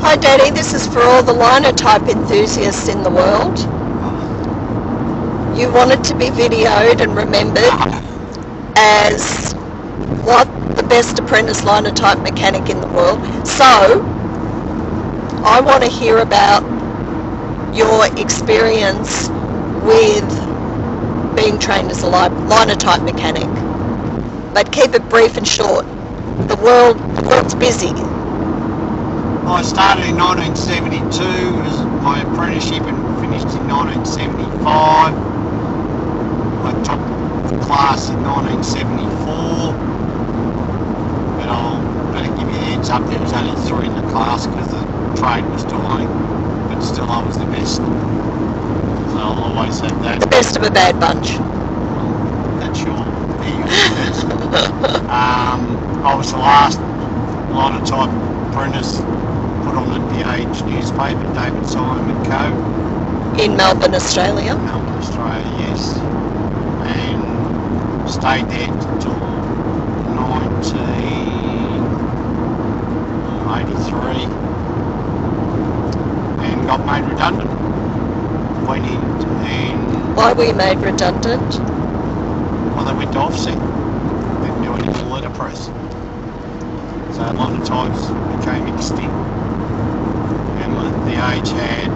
Hi Daddy, this is for all the linotype enthusiasts in the world. You wanted to be videoed and remembered as what? The best apprentice linotype mechanic in the world. So, I want to hear about your experience with being trained as a linotype mechanic. But keep it brief and short. The world's busy. I started in 1972 as my apprenticeship and finished in 1975. I took the class in 1974, but I'll better give you a heads up, there was only 3 in the class because the trade was dying, but still I was the best. So I'll always have that. The best of a bad bunch. That's your words. I was the last linotype apprentice put on the Age newspaper, David Simon and Co. In Melbourne, Australia. Melbourne, Australia, yes. And stayed there until 1983 and got made redundant. Went in and... Why were you made redundant? Well, they went to offset. They didn't do any more letterpress. So a lot of types became extinct. And the Age had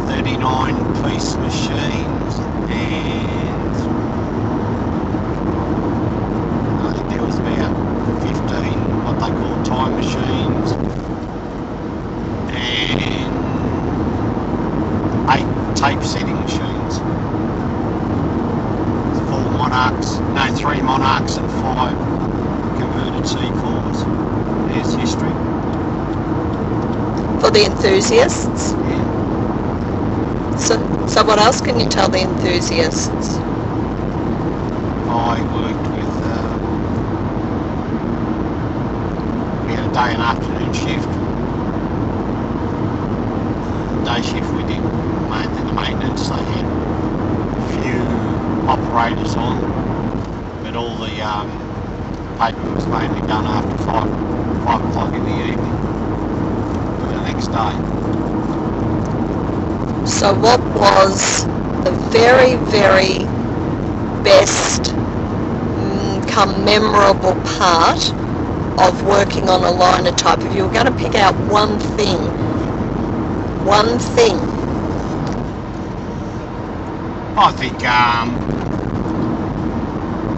39 piece machines and I think there was about 15 what they call time machines and 8 tape setting machines. 3 Monarchs and 5 converted C4s. There's history. For the enthusiasts? Yeah. So what else can you tell the enthusiasts? I worked with, we had a day and afternoon shift. Day shift we did mainly the maintenance. They had a few operators on, but all the paper was mainly done after 5 o'clock in the evening for the next day. So what was the very, very best come memorable part of working on a linotype? If you were going to pick out one thing, I think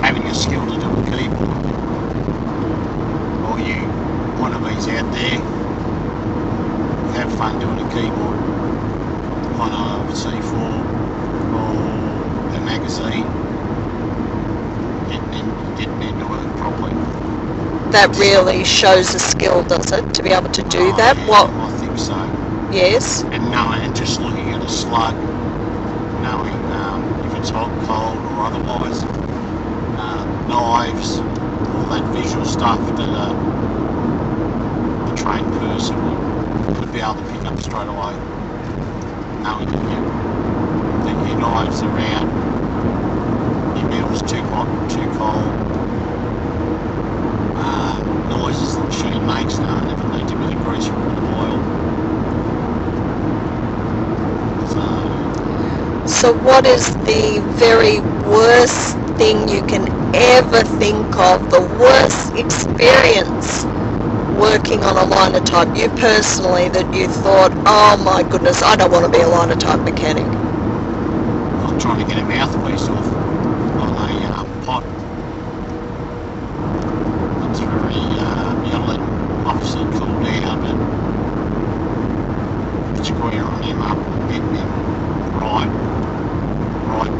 having a skill to do a keyboard. All you wannabes out there, have fun doing a keyboard on a C4 or a magazine, getting into it properly. That really shows a skill, does it, to be able to do that? Yeah, What? I think so. Yes. And knowing, and just looking at a slug, knowing if it's hot, cold or otherwise, knives, all that visual stuff that a trained person would be able to pick up straight away. Knowing that your knives are out, your metal's too hot, too cold, noises the machine makes now never need to be greased with a bit of oil. So what is the very worst thing you can ever think of, the worst experience working on a linotype, you personally, that you thought, oh my goodness, I don't want to be a linotype mechanic? I'm trying to get a mouthpiece off on a pot. It's very, you let obviously cool down, but squaring him up and getting him right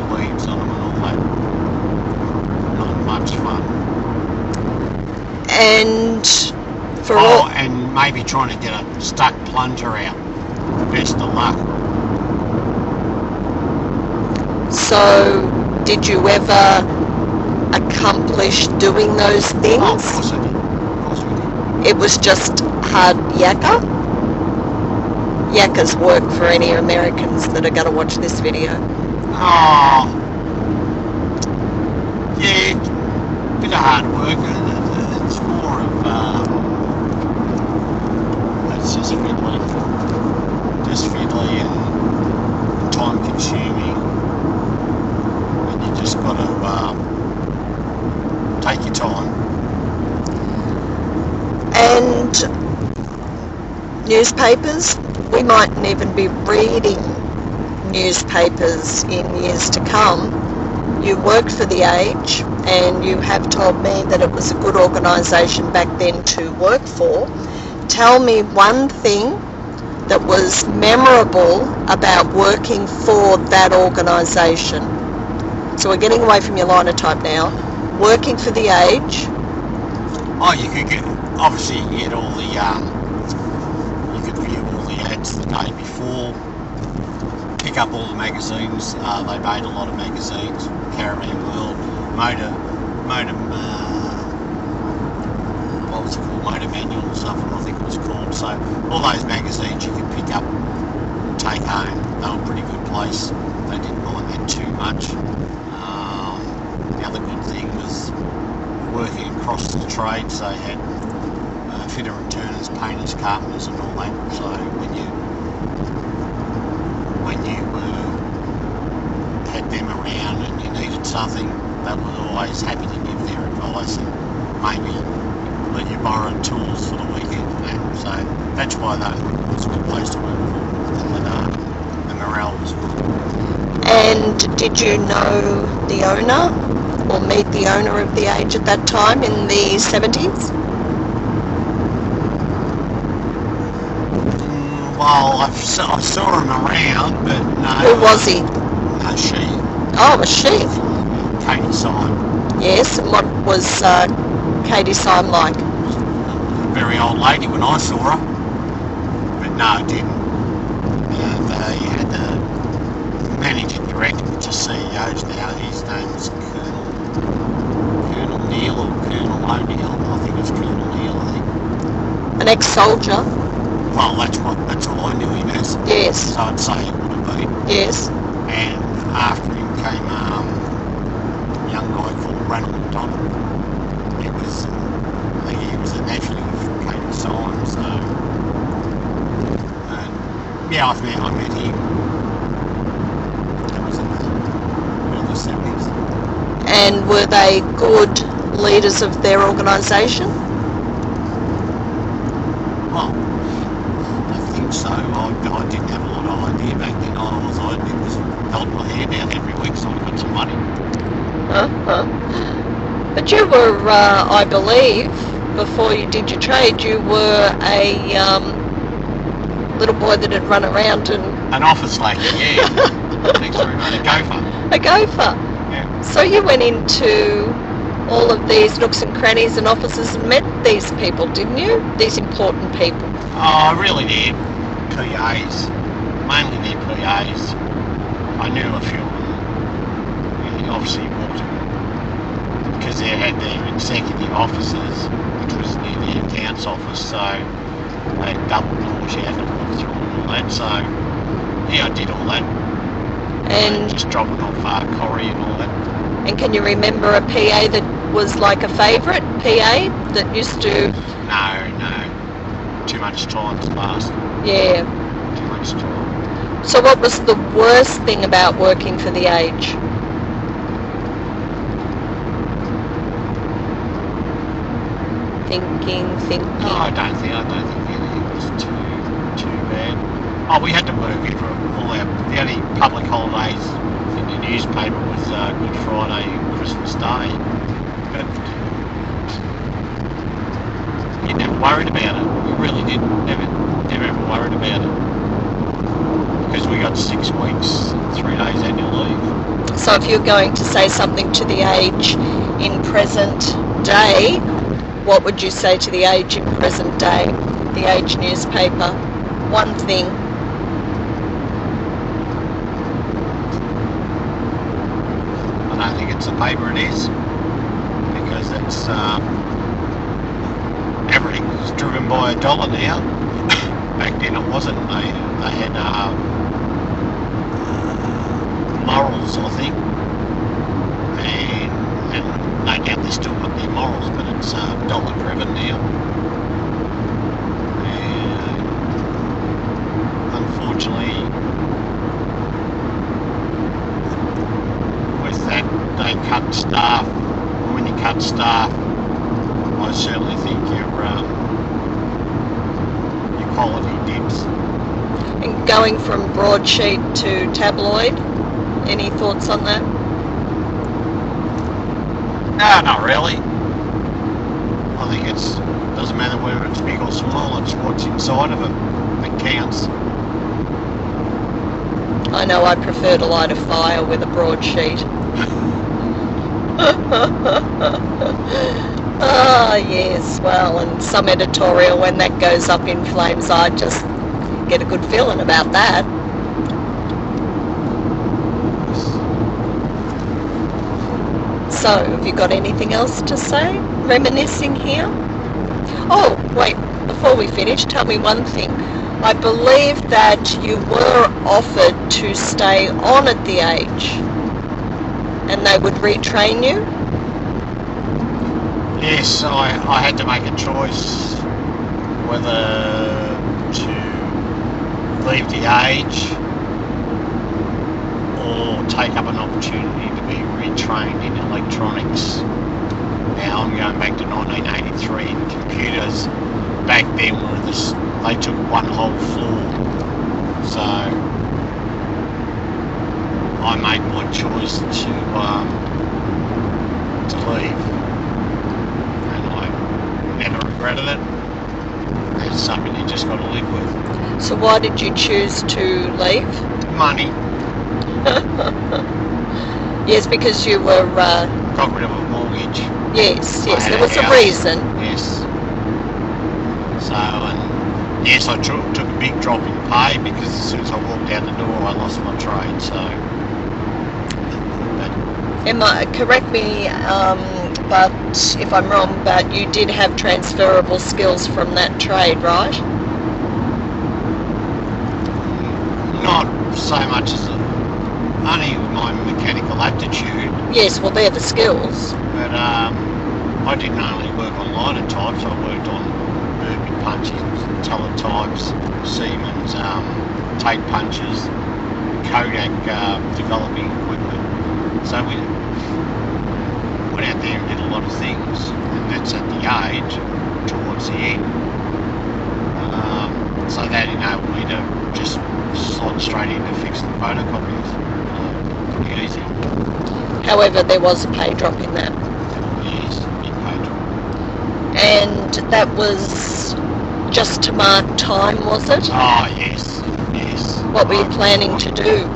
bleeds on them and all that. Not much fun. And for and maybe trying to get a stuck plunger out. Best of luck. So, did you ever accomplish doing those things? Oh, of course I did. Of course we did. It was just hard yakka? Yakka's work for any Americans that are going to watch this video. Oh, yeah, bit of hard work. It's more of it's just fiddly and time consuming, and you just got to take your time. And newspapers, we mightn't even be reading newspapers in years to come. You worked for The Age, and you have told me that it was a good organisation back then to work for. Tell me one thing that was memorable about working for that organisation. So we're getting away from your Linotype now. Working for The Age. Oh, you could get, obviously you get all the, you could view all the ads the day before, pick up all the magazines. They made a lot of magazines, Caravan World, Motor what was it called, Motor Manual or something I think it was called. So all those magazines you could pick up, take home. They were a pretty good place. They didn't mind that too much. The other good thing was working across the trades. They had fitter and turners, painters, carpenters and all that. So when you had them around and you needed something, they were always happy to give their advice and maybe let you borrow tools for the weekend. So that's why that was a good place to work for. And the morale was good. And did you know the owner or meet the owner of The Age at that time in the 70s? Well, I saw him around, but no. Who was he? No, she. Oh, it was she. Katie Syme. Yes, and what was Katie Syme like? A very old lady when I saw her, but no, it didn't. They had the managing director, which is CEOs now. His name was Colonel Neil or Colonel O'Neill. I think it was Colonel Neil. I think. An ex-soldier? Well, that's all I knew him as. Yes. So I'd say it would have been. Yes. And after him came a young guy called Ronald McDonald. I think he was a nephew of Katie Syme. So, yeah, I met him. That was in the early 70s. And were they good leaders of their organisation? Well, I think so. I didn't have a lot of idea back then. All I did was held my hand out every week so I got some money. But you were, I believe, before you did your trade, you were a little boy that had run around and... An office lady, yeah. Thanks very much. A gopher. A gopher. Yeah. So you went into all of these nooks and crannies and offices and met these people, didn't you? These important people. Oh, I really did. PAs. Mainly their PAs. I knew a few of them. Yeah, obviously walked because they had their executive offices, which was near the accounts office, so they had double doors you had to walk through and all that. So yeah, I did all that. And just dropping off Corrie and all that. And can you remember a PA that was like a favourite PA that used to... No. Too much time's passed. Yeah. Too much time. So what was the worst thing about working for The Age? Thinking. No, I don't think anything was too bad. Oh, we had to work for all the only public holidays in the newspaper was Good Friday and Christmas Day. But you never worried about it. We really didn't. Never ever worried about it. Because we got 6 weeks, 3 days annual leave. So if you're going to say something to The Age in present day, what would you say to The Age in present day? The Age newspaper. One thing. I don't think it's the paper it is. Because it's everything's driven by $1 now. Back then it wasn't. They had morals, I think, and no doubt they still got their morals, but it's $1 driven now. And staff, I certainly think your quality dips. And going from broadsheet to tabloid, any thoughts on that? No, not really. I think doesn't matter whether it's big or small, it's what's inside of it that counts. I know I prefer to light a fire with a broadsheet. Ah, yes, well, and some editorial, when that goes up in flames, I just get a good feeling about that. So, have you got anything else to say? Reminiscing here? Oh, wait, before we finish, tell me one thing. I believe that you were offered to stay on at the age and they would retrain you? Yes, I had to make a choice whether to leave the age or take up an opportunity to be retrained in electronics. Now I'm going back to 1983 and computers back then they took one whole floor. So I made my choice to leave, and I never regretted it. It's something you just got to live with. So why did you choose to leave? Money. Yes, because you were... got rid of a mortgage. Yes, there was a reason. Yes. So, and yes, I took a big drop in pay because as soon as I walked out the door, I lost my trade. So, correct me, but if I'm wrong, but you did have transferable skills from that trade, right? Not so much as only my mechanical aptitude. Yes, well, they're the skills. But I didn't only work on Linotypes, I worked on Burby punches, teletypes, Siemens, tape punches, Kodak developing equipment. So we went out there and did a lot of things, and that's at the age towards the end. So that enabled me to just slot straight in to fix the photocopiers. Pretty easy. However, there was a pay drop in that. Yes, big pay drop. And that was just to mark time, was it? Oh, yes, yes. What were you planning to do?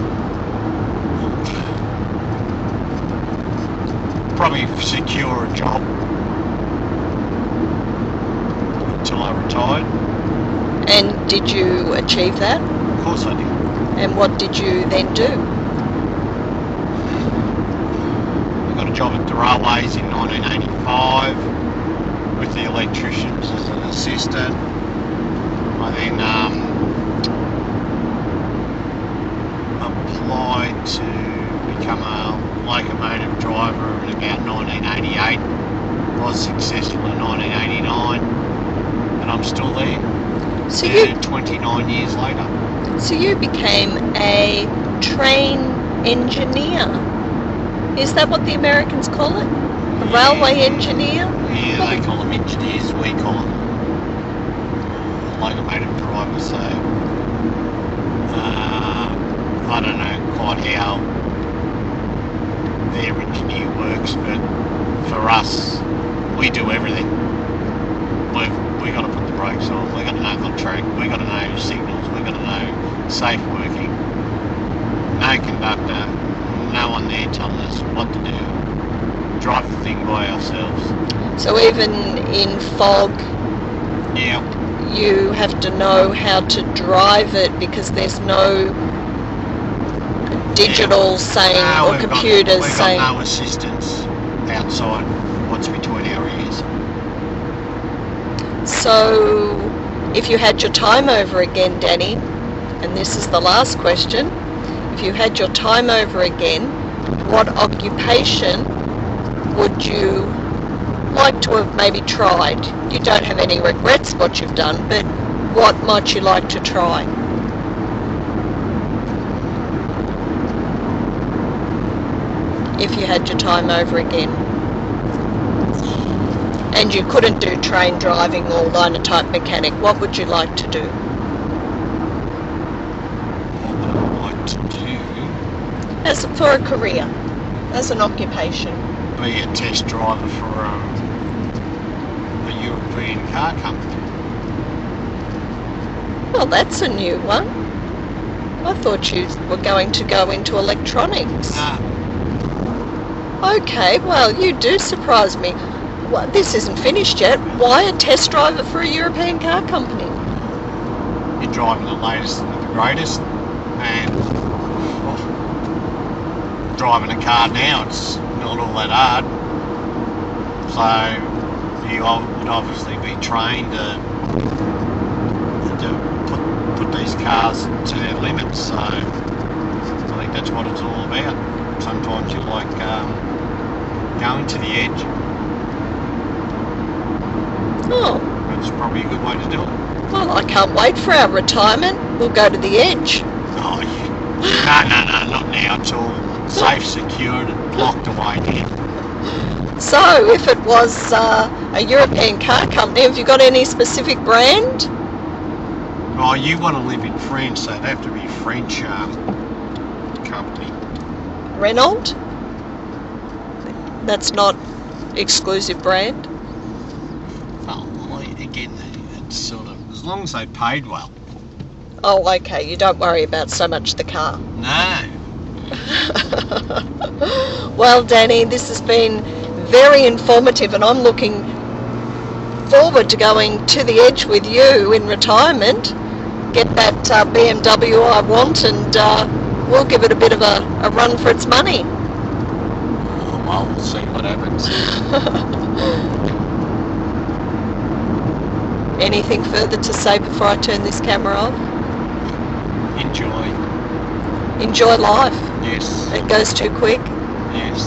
Probably secure a job until I retired. And did you achieve that? Of course I did. And what did you then do? I got a job at the railways in 1985 with the electricians as an assistant. I then applied to become a locomotive driver in about 1988. Was successful in 1989, and I'm still there. So 29 years later. So you became a train engineer. Is that what the Americans call it? A railway engineer? Yeah, they call them engineers. We call them locomotive drivers. So I don't know quite how their engineer works, but for us, we do everything. We've got to put the brakes on. We've got to know the track. We've got to know signals. We've got to know safe working. No conductor. No one there telling us what to do. Drive the thing by ourselves. So even in fog, Yeah. you have to know how to drive it because there's no digital saying or computers saying... We've got no assistance outside what's between our ears. So, if you had your time over again, Danny, and this is the last question, if you had your time over again, what occupation would you like to have maybe tried? You don't have any regrets what you've done, but what might you like to try? If you had your time over again. And you couldn't do train driving or Linotype Mechanic, what would you like to do? What would I like to do? For a career, as an occupation. Be a test driver for a European car company. Well, that's a new one. I thought you were going to go into electronics. No, Okay, well, you do surprise me. Well, this isn't finished yet. Why a test driver for a European car company? you're driving the latest and the greatest, and driving a car now, it's not all that hard. So you would obviously be trained to put these cars to their limits. So I think that's what it's all about. Sometimes you like going to the edge. Oh, That's probably a good way to do it. well, I can't wait for our retirement. We'll go to the edge. Oh, yeah. No, not now. It's all safe, secured, and locked away now. So, if it was a European car company, have you got any specific brand? Oh, you want to live in France, so it'd have to be a French company. Renault? That's not exclusive brand. Oh, well, again, it's sort of, as long as they paid well. Oh, okay, you don't worry about so much the car. No. Well, Danny, this has been very informative, and I'm looking forward to going to the edge with you in retirement. Get that BMW I want, and we'll give it a bit of a run for its money. Oh, well, we'll see what happens. Anything further to say before I turn this camera off? Enjoy. Enjoy life. Yes. It goes too quick. Yes.